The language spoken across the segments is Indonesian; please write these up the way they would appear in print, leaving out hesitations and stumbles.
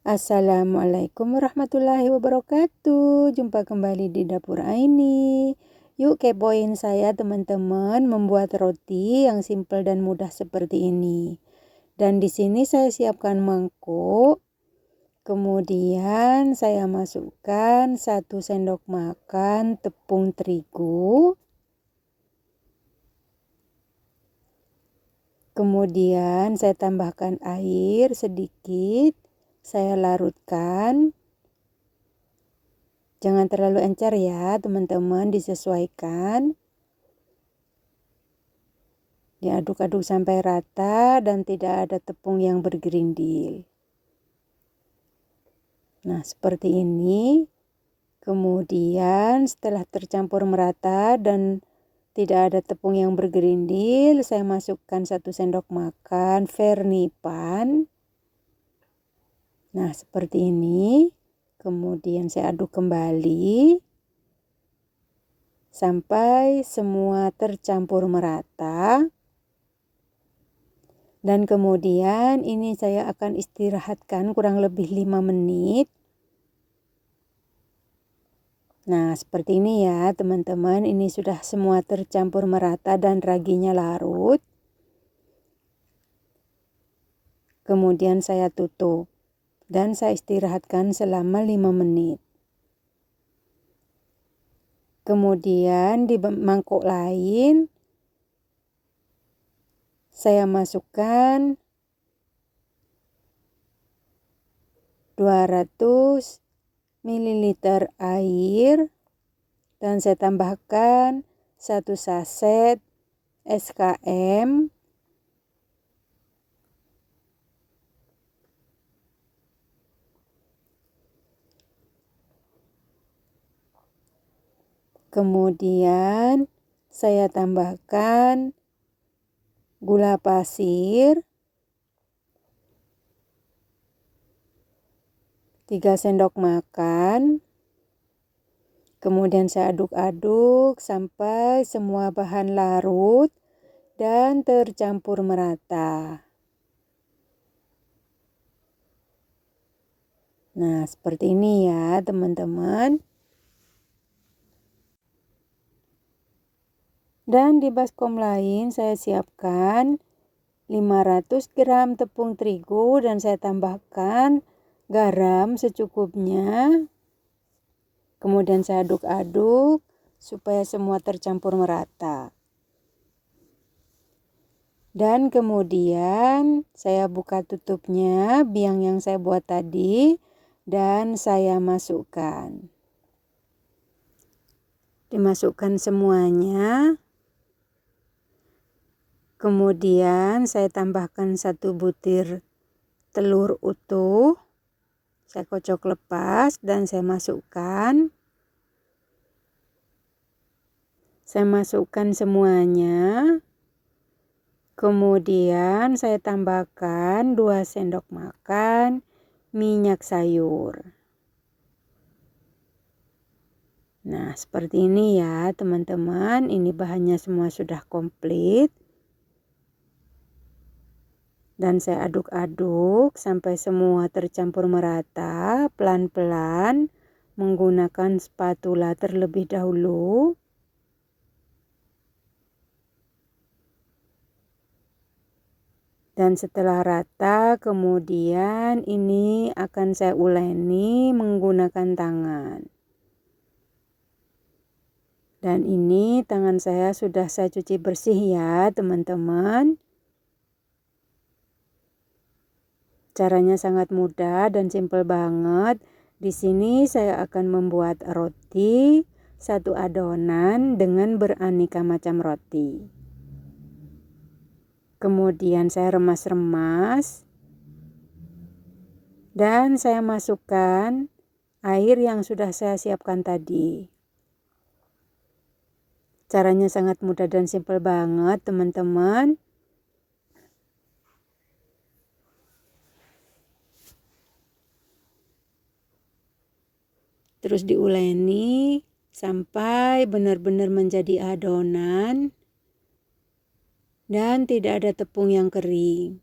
Assalamualaikum warahmatullahi wabarakatuh. Jumpa kembali di dapur Aini. Yuk kepoin saya teman-teman membuat roti yang simple dan mudah seperti ini. Dan di sini saya siapkan mangkuk. Kemudian saya masukkan 1 sendok makan tepung terigu. Kemudian saya tambahkan air sedikit. Saya larutkan. Jangan terlalu encer ya teman-teman, disesuaikan. Diaduk-aduk sampai rata dan tidak ada tepung yang bergerindil. Nah, seperti ini. Kemudian setelah tercampur merata dan tidak ada tepung yang bergerindil, saya masukkan 1 sendok makan vermipan. Nah, seperti ini. Kemudian saya aduk kembali sampai semua tercampur merata. Dan kemudian ini saya akan istirahatkan kurang lebih 5 menit. Nah, seperti ini ya teman-teman. Ini sudah semua tercampur merata dan raginya larut. Kemudian saya tutup. Dan saya istirahatkan selama 5 menit. Kemudian di mangkuk lain saya masukkan 200 ml air dan saya tambahkan 1 saset SKM. Kemudian saya tambahkan gula pasir 3 sendok makan. Kemudian saya aduk-aduk sampai semua bahan larut dan tercampur merata. Nah, seperti ini ya teman-teman. Dan di baskom lain saya siapkan 500 gram tepung terigu dan saya tambahkan garam secukupnya. Kemudian saya aduk-aduk supaya semua tercampur merata. Dan kemudian saya buka tutupnya biang yang saya buat tadi dan saya masukkan. Dimasukkan semuanya. Kemudian saya tambahkan 1 butir telur utuh. Saya kocok lepas dan saya masukkan. Saya masukkan semuanya. Kemudian saya tambahkan 2 sendok makan minyak sayur. Nah, seperti ini ya teman-teman. Ini bahannya semua sudah komplit. Dan saya aduk-aduk sampai semua tercampur merata, pelan-pelan menggunakan spatula terlebih dahulu. Dan setelah rata, kemudian ini akan saya uleni menggunakan tangan. Dan ini tangan saya sudah saya cuci bersih ya teman-teman. Caranya sangat mudah dan simple banget. Di sini saya akan membuat roti 1 adonan dengan beraneka macam roti. Kemudian saya remas-remas. Dan saya masukkan air yang sudah saya siapkan tadi. Caranya sangat mudah dan simple banget teman-teman. Terus diuleni sampai benar-benar menjadi adonan dan tidak ada tepung yang kering.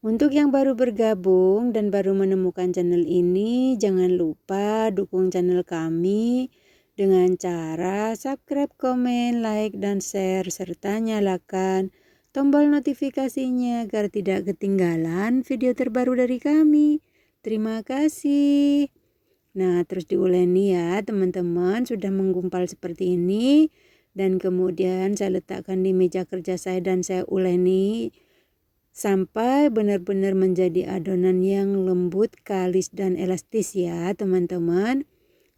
Untuk yang baru bergabung dan baru menemukan channel ini, jangan lupa dukung channel kami dengan cara subscribe, komen, like, dan share, serta nyalakan tombol notifikasinya agar tidak ketinggalan video terbaru dari kami. Terima kasih. Nah, terus diuleni ya teman-teman, sudah menggumpal seperti ini. Dan kemudian saya letakkan di meja kerja saya dan saya uleni sampai benar-benar menjadi adonan yang lembut, kalis, dan elastis ya teman-teman.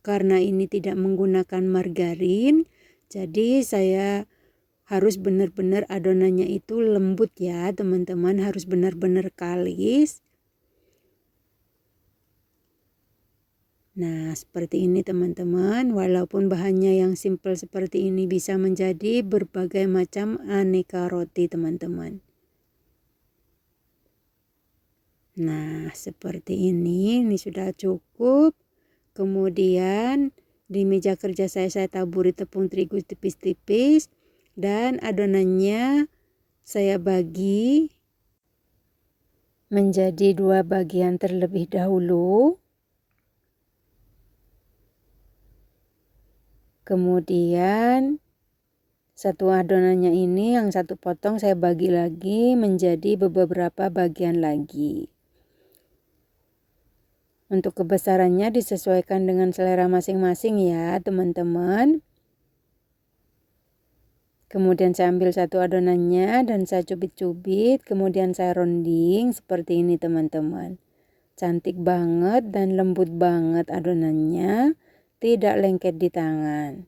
Karena ini tidak menggunakan margarin, jadi saya harus benar-benar adonannya itu lembut ya teman-teman, harus benar-benar kalis. Nah, seperti ini teman-teman, walaupun bahannya yang simple seperti ini bisa menjadi berbagai macam aneka roti teman-teman. Nah, seperti ini sudah cukup. Kemudian di meja kerja saya taburi tepung terigu tipis-tipis dan adonannya saya bagi menjadi 2 bagian terlebih dahulu. Kemudian satu adonannya ini yang satu potong saya bagi lagi menjadi beberapa bagian lagi. Untuk kebesarannya disesuaikan dengan selera masing-masing ya teman-teman. Kemudian saya ambil satu adonannya dan saya cubit-cubit, kemudian saya rounding seperti ini teman-teman. Cantik banget dan lembut banget adonannya, tidak lengket di tangan.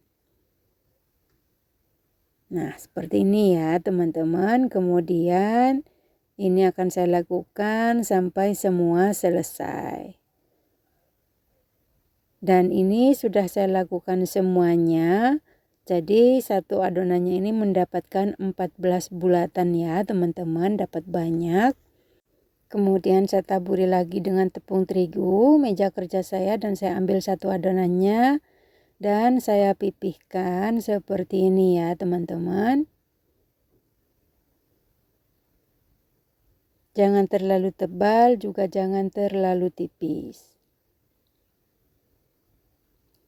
Nah, seperti ini ya teman-teman. Kemudian ini akan saya lakukan sampai semua selesai. Dan ini sudah saya lakukan semuanya. Jadi satu adonannya ini mendapatkan 14 bulatan ya teman-teman, dapat banyak. Kemudian saya taburi lagi dengan tepung terigu meja kerja saya dan saya ambil satu adonannya dan saya pipihkan seperti ini ya teman-teman. Jangan terlalu tebal juga jangan terlalu tipis.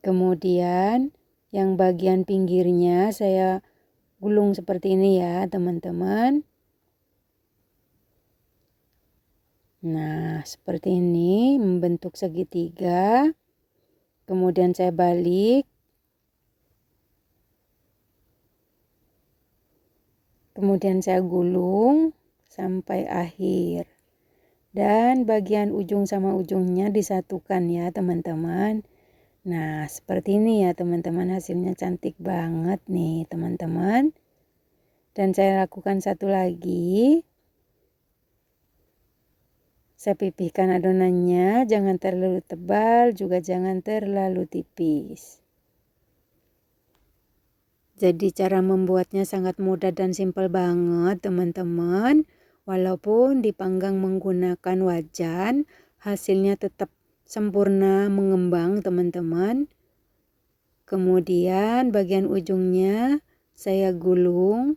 Kemudian yang bagian pinggirnya saya gulung seperti ini ya teman-teman. Nah, seperti ini membentuk segitiga. Kemudian saya balik. Kemudian saya gulung sampai akhir. Dan bagian ujung sama ujungnya disatukan ya teman-teman. Nah, seperti ini ya teman-teman, hasilnya cantik banget nih teman-teman. Dan saya lakukan satu lagi. Saya pipihkan adonannya, jangan terlalu tebal, juga jangan terlalu tipis. Jadi cara membuatnya sangat mudah dan simpel banget teman-teman. Walaupun dipanggang menggunakan wajan, hasilnya tetap sempurna mengembang teman-teman. Kemudian bagian ujungnya saya gulung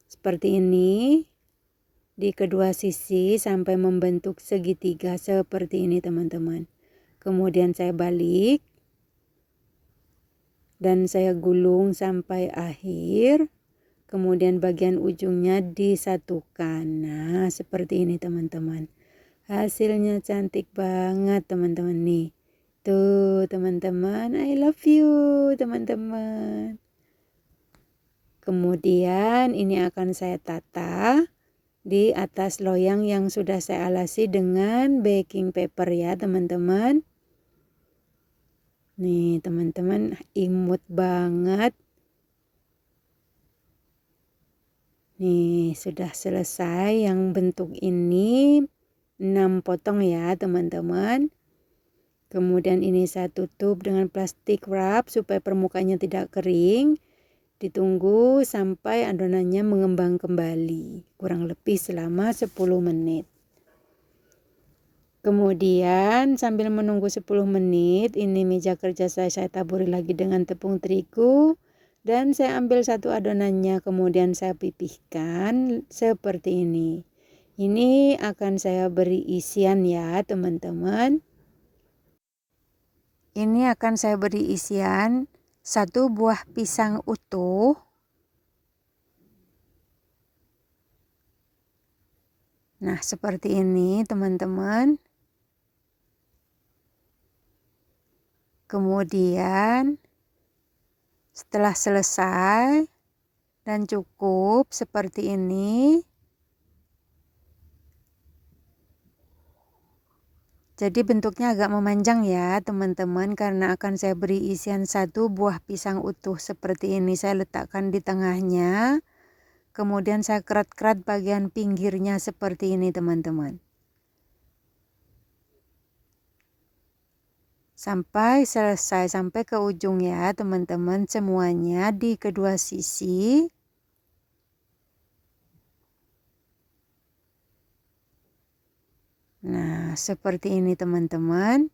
seperti ini di kedua sisi sampai membentuk segitiga seperti ini teman-teman. Kemudian saya balik dan saya gulung sampai akhir. Kemudian bagian ujungnya disatukan. Nah, seperti ini teman-teman. Hasilnya cantik banget teman-teman nih. Tuh teman-teman, I love you teman-teman. Kemudian ini akan saya tata di atas loyang yang sudah saya alasi dengan baking paper ya teman-teman. Nih teman-teman, imut banget. Nih sudah selesai yang bentuk ini 6 potong ya teman-teman. Kemudian ini saya tutup dengan plastik wrap supaya permukaannya tidak kering. Ditunggu sampai adonannya mengembang kembali, kurang lebih selama 10 menit. Kemudian sambil menunggu 10 menit, ini meja kerja saya taburi lagi dengan tepung terigu. Dan saya ambil satu adonannya, kemudian saya pipihkan seperti ini. Ini akan saya beri isian ya teman-teman. Ini akan saya beri isian 1 buah pisang utuh. Nah, seperti ini teman-teman. Kemudian setelah selesai dan cukup seperti ini. Jadi bentuknya agak memanjang ya teman-teman, karena akan saya beri isian 1 buah pisang utuh seperti ini. Saya letakkan di tengahnya. Kemudian saya kerat-kerat bagian pinggirnya seperti ini teman-teman. Sampai selesai, sampai ke ujung ya teman-teman, semuanya di kedua sisi. Nah, seperti ini teman-teman.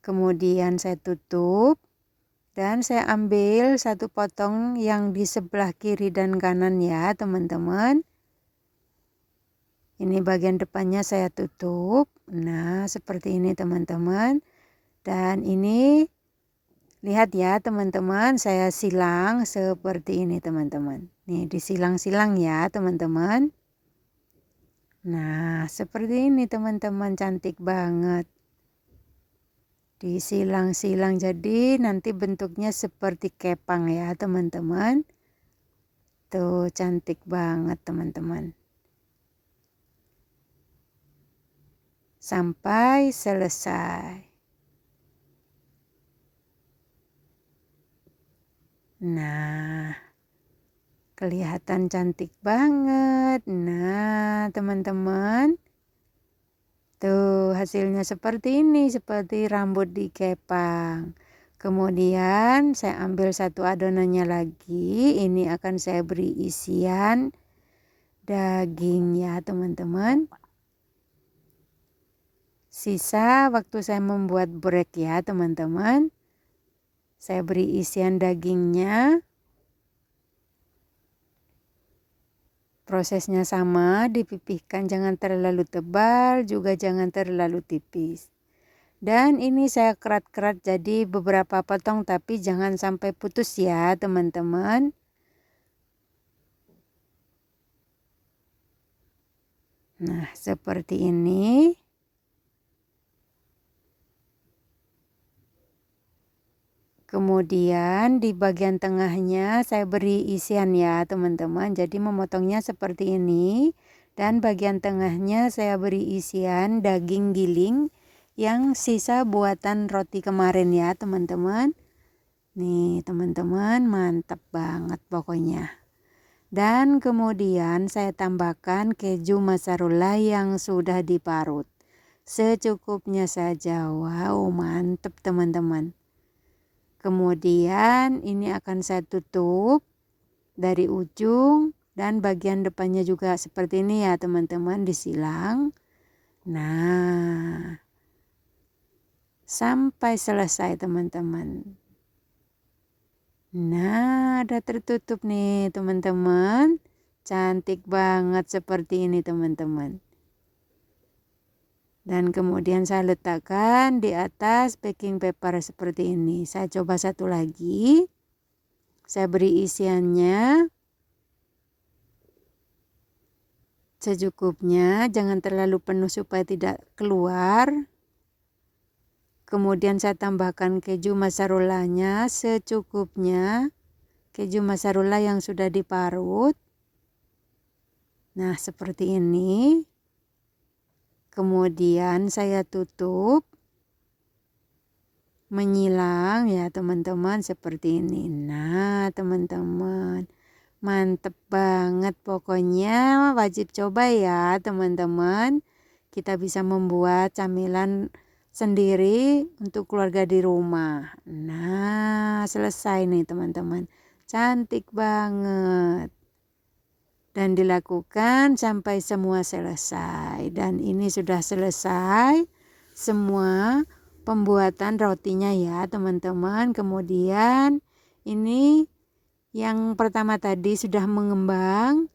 Kemudian saya tutup dan saya ambil 1 potong yang di sebelah kiri dan kanan ya teman-teman. Ini bagian depannya saya tutup. Nah, seperti ini teman-teman. Dan ini lihat ya teman-teman, saya silang seperti ini teman-teman. Nih disilang-silang ya teman-teman. Nah, seperti ini teman-teman, cantik banget. Disilang-silang jadi nanti bentuknya seperti kepang ya teman-teman. Tuh, cantik banget teman-teman. Sampai selesai. Nah, kelihatan cantik banget. Nah, teman-teman. Tuh, hasilnya seperti ini, seperti rambut dikepang. Kemudian saya ambil 1 adonannya lagi. Ini akan saya beri isian daging ya teman-teman. Sisa waktu saya membuat break ya teman-teman. Saya beri isian dagingnya. Prosesnya sama, dipipihkan jangan terlalu tebal, juga jangan terlalu tipis. Dan ini saya kerat-kerat jadi beberapa potong, tapi jangan sampai putus ya teman-teman. Nah, seperti ini. Kemudian di bagian tengahnya saya beri isian ya teman-teman. Jadi memotongnya seperti ini. Dan bagian tengahnya saya beri isian daging giling yang sisa buatan roti kemarin ya teman-teman. Nih teman-teman, mantap banget pokoknya. Dan kemudian saya tambahkan keju mozzarella yang sudah diparut. Secukupnya saja. Wow, mantap teman-teman. Kemudian ini akan saya tutup dari ujung dan bagian depannya juga seperti ini ya teman-teman, disilang. Nah, sampai selesai teman-teman. Nah, udah tertutup nih teman-teman. Cantik banget seperti ini teman-teman. Dan kemudian saya letakkan di atas baking paper seperti ini. Saya coba 1 lagi. Saya beri isiannya secukupnya, jangan terlalu penuh supaya tidak keluar. Kemudian saya tambahkan keju mozzarella-nya secukupnya. Keju mozzarella yang sudah diparut. Nah, seperti ini. Kemudian saya tutup. Menyilang ya teman-teman seperti ini. Nah, teman-teman. Mantep banget pokoknya, wajib coba ya teman-teman. Kita bisa membuat camilan sendiri untuk keluarga di rumah. Nah, selesai nih teman-teman. Cantik banget. Dan dilakukan sampai semua selesai. Dan ini sudah selesai semua pembuatan rotinya ya teman-teman. Kemudian ini yang pertama tadi sudah mengembang.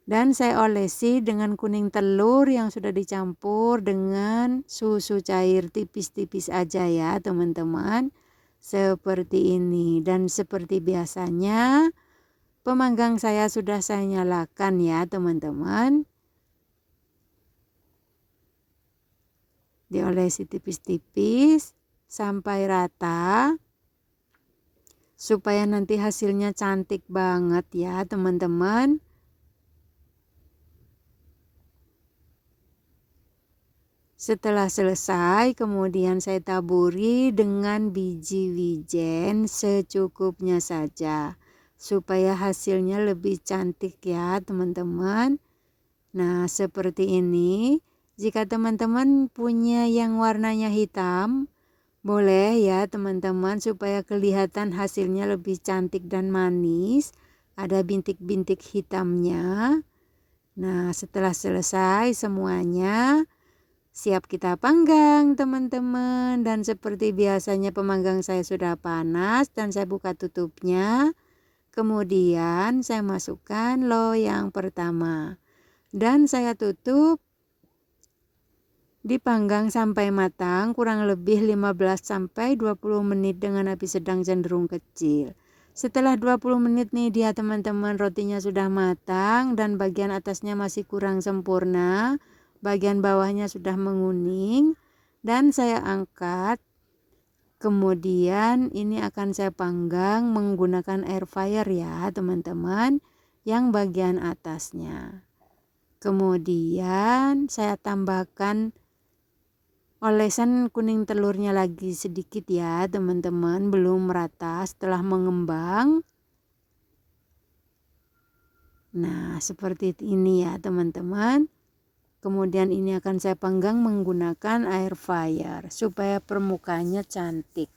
Dan saya olesi dengan kuning telur yang sudah dicampur dengan susu cair tipis-tipis aja ya teman-teman. Seperti ini. Dan seperti biasanya pemanggang saya sudah saya nyalakan ya teman-teman. Diolesi tipis-tipis sampai rata. Supaya nanti hasilnya cantik banget ya teman-teman. Setelah selesai, kemudian saya taburi dengan biji wijen secukupnya saja, supaya hasilnya lebih cantik ya teman-teman. Nah, seperti ini. Jika teman-teman punya yang warnanya hitam, boleh ya teman-teman, supaya kelihatan hasilnya lebih cantik dan manis. Ada bintik-bintik hitamnya. Nah, setelah selesai semuanya, siap kita panggang teman-teman. Dan seperti biasanya pemanggang saya sudah panas dan saya buka tutupnya. Kemudian saya masukkan loyang pertama. Dan saya tutup, dipanggang sampai matang kurang lebih 15-20 menit dengan api sedang cenderung kecil. Setelah 20 menit nih dia teman-teman, rotinya sudah matang dan bagian atasnya masih kurang sempurna. Bagian bawahnya sudah menguning dan saya angkat. Kemudian ini akan saya panggang menggunakan air fryer ya teman-teman, yang bagian atasnya. Kemudian saya tambahkan olesan kuning telurnya lagi sedikit ya teman-teman, belum merata setelah mengembang. Nah, seperti ini ya teman-teman. Kemudian ini akan saya panggang menggunakan air fryer supaya permukaannya cantik.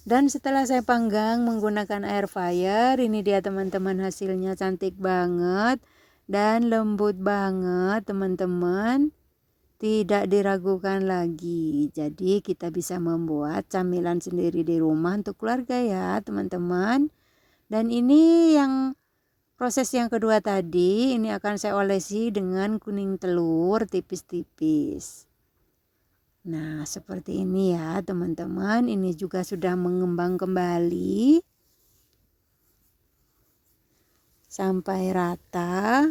Dan setelah saya panggang menggunakan air fryer, ini dia teman-teman, hasilnya cantik banget dan lembut banget teman-teman. Tidak diragukan lagi. Jadi kita bisa membuat camilan sendiri di rumah untuk keluarga ya teman-teman. Dan ini yang proses yang kedua tadi, ini akan saya olesi dengan kuning telur tipis-tipis. Nah, seperti ini ya teman-teman. Ini juga sudah mengembang kembali sampai rata.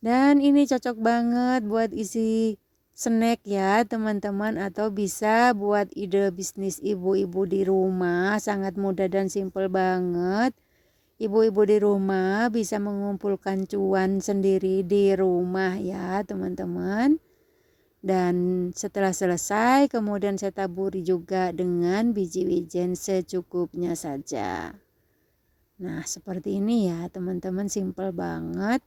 Dan ini cocok banget buat isi snack ya teman-teman, atau bisa buat ide bisnis ibu-ibu di rumah. Sangat mudah dan simple banget. Ibu-ibu di rumah bisa mengumpulkan cuan sendiri di rumah ya teman-teman. Dan setelah selesai kemudian saya taburi juga dengan biji wijen secukupnya saja. Nah, seperti ini ya teman-teman, simple banget.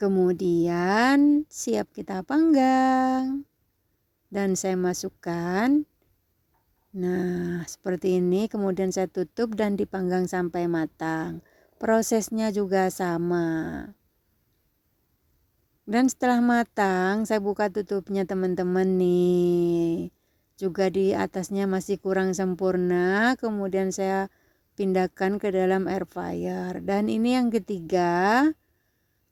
Kemudian siap kita panggang. Dan saya masukkan. Nah, seperti ini. Kemudian saya tutup dan dipanggang sampai matang. Prosesnya juga sama. Dan setelah matang, saya buka tutupnya teman-teman nih. Juga di atasnya masih kurang sempurna. Kemudian saya pindahkan ke dalam air fryer. Dan ini yang ketiga.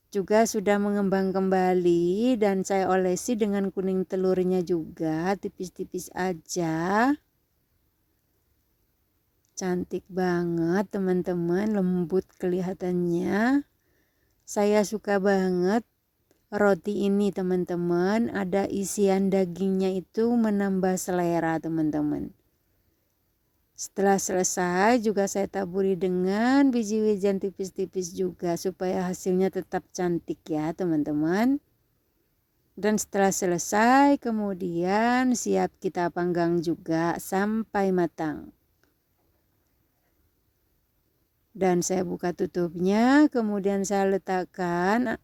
Juga sudah mengembang kembali dan saya olesi dengan kuning telurnya juga tipis-tipis aja. Cantik banget teman-teman, lembut kelihatannya. Saya suka banget roti ini teman-teman, ada isian dagingnya itu menambah selera teman-teman. Setelah selesai juga saya taburi dengan biji wijen tipis-tipis juga supaya hasilnya tetap cantik ya teman-teman. Dan setelah selesai kemudian siap kita panggang juga sampai matang. Dan saya buka tutupnya, kemudian saya letakkan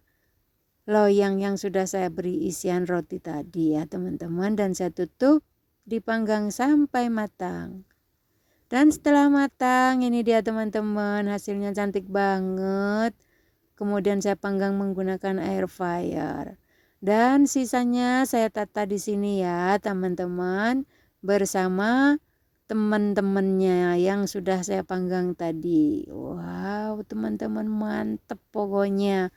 loyang yang sudah saya beri isian roti tadi ya teman-teman, dan saya tutup, dipanggang sampai matang. Dan setelah matang, ini dia teman-teman, hasilnya cantik banget. Kemudian saya panggang menggunakan air fryer. Dan sisanya saya tata di sini ya teman-teman, bersama teman-temannya yang sudah saya panggang tadi. Wow, teman-teman, mantep pokoknya.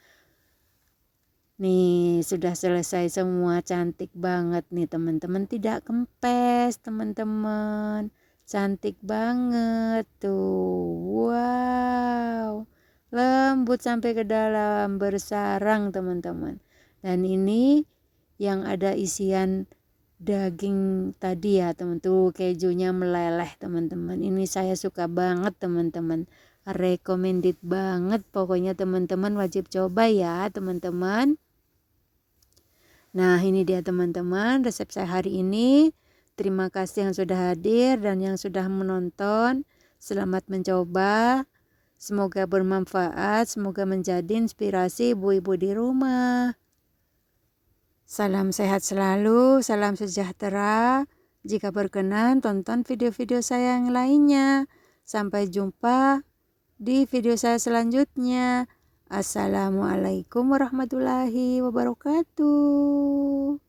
Nih, sudah selesai semua, cantik banget nih teman-teman, tidak kempes teman-teman. Cantik banget tuh. Wow. Lembut sampai ke dalam, bersarang teman-teman. Dan ini yang ada isian daging tadi ya teman, tuh kejunya meleleh teman-teman. Ini saya suka banget teman-teman, recommended banget pokoknya, teman-teman wajib coba ya teman-teman. Nah, ini dia teman-teman resep saya hari ini. Terima kasih yang sudah hadir dan yang sudah menonton. Selamat mencoba. Semoga bermanfaat, semoga menjadi inspirasi ibu-ibu di rumah. Salam sehat selalu, salam sejahtera. Jika berkenan, tonton video-video saya yang lainnya. Sampai jumpa di video saya selanjutnya. Assalamualaikum warahmatullahi wabarakatuh.